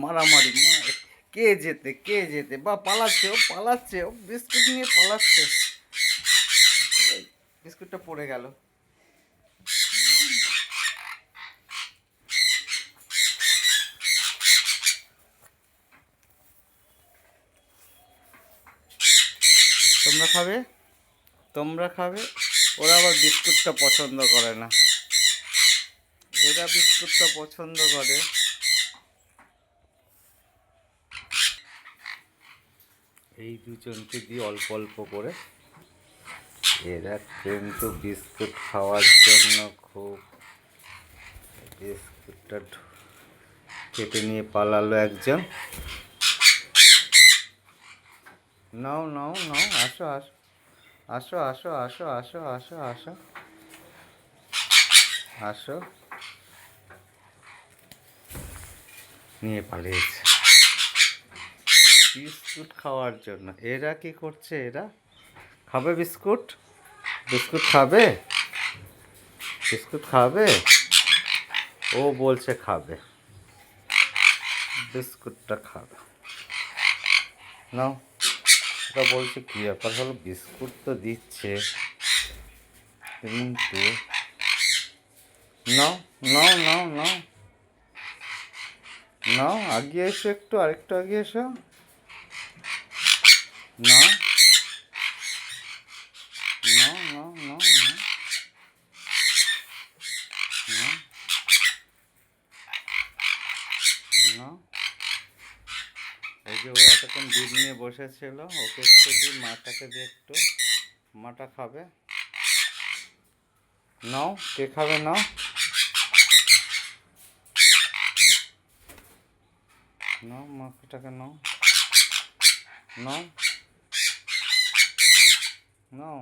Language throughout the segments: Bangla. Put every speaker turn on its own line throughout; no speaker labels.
মারামারি কে যেতে বা পালাচ্ছে ও বিস্কুট নিয়ে পালাচ্ছে। বিস্কুটটা পড়ে গেল। তোমরা খাবে। ওরা আবার বিস্কুটটা পছন্দ করে না, এরা বিস্কুটটা পছন্দ করে। এই দুজনকে দিয়ে অল্প অল্প করে, এরা কিন্তু বিস্কুট খাওয়ার জন্য খুব, বিস্কুটটা কেটে নিয়ে পালালো একজন। নাও নাও নাও, আসো আসো আসো আসো আসো আসো আসো আসো, নিয়ে পালিয়েছে বিস্কুট খাওয়ার জন্য। এরা কি করছে? এরা খাবে বিস্কুট? বিস্কুট খাবে? বিস্কুট খাবে? ও বলছে খাবে, বিস্কুটটা খাবে। নাও, ওরা বলছে কী ব্যাপার হলো, বিস্কুট তো দিচ্ছে কিন্তু নাও নাও নাও নাও নাও, আগিয়ে এসো, আরেকটু আগিয়ে এসো। নাও নাও নাও নাও নাও নাও। এই যে ও এতক্ষণ দুধ নিয়ে বসেছিল, ওকে একটু দিই, মাটাকে দিয়ে একটু, মাটা খাবে। নাও, কে খাবে? নাও নাও, মাটাকে নাও নাও নাও।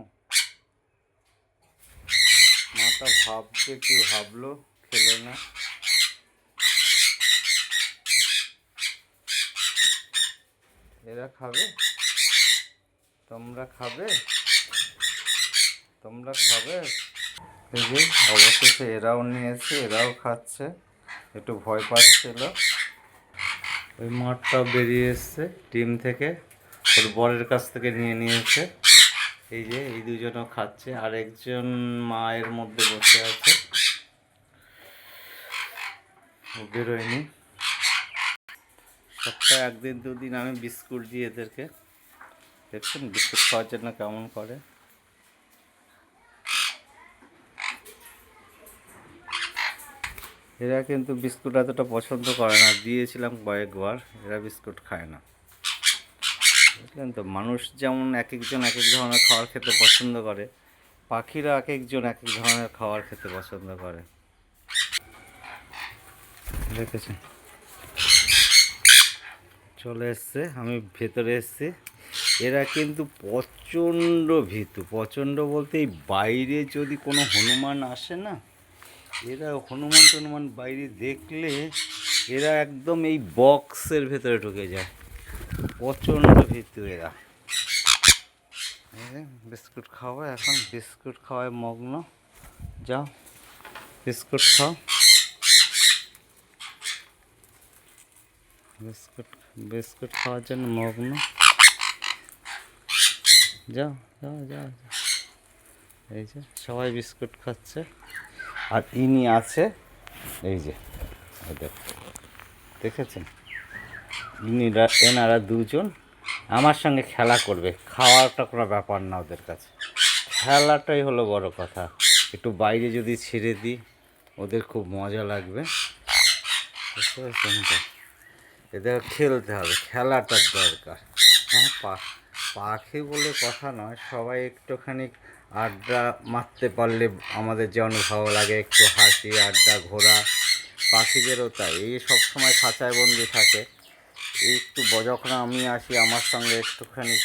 মাটা ভাবছে, কি ভাবলো, খেলো না। এরা খাবে? তোমরা খাবে? তোমরা খাবে? এই যে অবশেষে এরাও নিয়েছে, এরাও খাচ্ছে। একটু ভয় পাচ্ছিল। ওই মাঠটাও বেরিয়ে এসছে ডিম থেকে, ওর বরের কাছ থেকে নিয়ে নিয়েছে। এই যে এই দুজনও খাচ্ছে, আর একজন মায়ের মধ্যে বসে আছে, ও বেরোয়নি। সপ্তাহে একদিন দুদিন আমি বিস্কুট দিই এদেরকে। দেখছেন বিস্কুট খাওয়ার জন্য কেমন করে। এরা কিন্তু বিস্কুট এতটা পছন্দ করে না, দিয়েছিলাম কয়েকবার, এরা বিস্কুট খায় না। বুঝলেন তো, মানুষ যেমন এক একজন এক এক ধরনের খাবার খেতে পছন্দ করে, পাখিরা এক একজন এক এক ধরনের খাবার খেতে পছন্দ করে। দেখেছেন, চলে এসছে, আমি ভেতরে এসছি। এরা কিন্তু প্রচণ্ড ভীতু, প্রচণ্ড বলতে এই বাইরে যদি কোনো হনুমান আসে না, এরা হনুমান টনুমান বাইরে দেখলে এরা একদম এই বক্সের ভেতরে ঢুকে যায়, প্রচণ্ড ভীতু এরা। বিস্কুট খাওয়া, এখন বিস্কুট খাওয়ায় মগ্ন। যাও বিস্কুট খাও, বিস্কুট খাওয়ার জন্য মগ্ন। যাও যাও যাও, এই যে সবাই বিস্কুট খাচ্ছে। আর ইনি আছে, এই যে দেখেছেন, এনারা দুজন আমার সঙ্গে খেলা করবে। খাওয়াটা কোনো ব্যাপার না ওদের কাছে, খেলাটাই হলো বড় কথা। একটু বাইরে যদি ছেড়ে দিই ওদের খুব মজা লাগবে, বুঝতে পারছেন তো। এদের খেলতে হবে, খেলাটার দরকার। হ্যাঁ, পাখি বলে কথা নয়, সবাই একটুখানি আড্ডা মারতে পারলে আমাদের যেমন ভালো লাগে, একটু হাসি আড্ডা ঘোরা, পাখিদেরও তাই। এই সবসময় খাঁচায় বন্দি থাকে, একটু যখন আমি আসি আমার সঙ্গে একটুখানি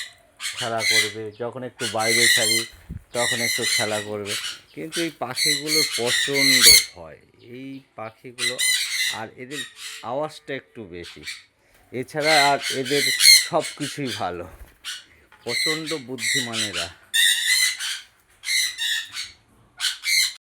খেলা করবে, যখন একটু বাইরে ছাড়ি তখন একটু খেলা করবে। কিন্তু এই পাখিগুলোর প্রচণ্ড ভয়, এই পাখিগুলো, আর এদের আওয়াজটা একটু বেশি। এছাড়া আর এদের সব কিছুই ভালো, প্রচণ্ড বুদ্ধিমানেরা।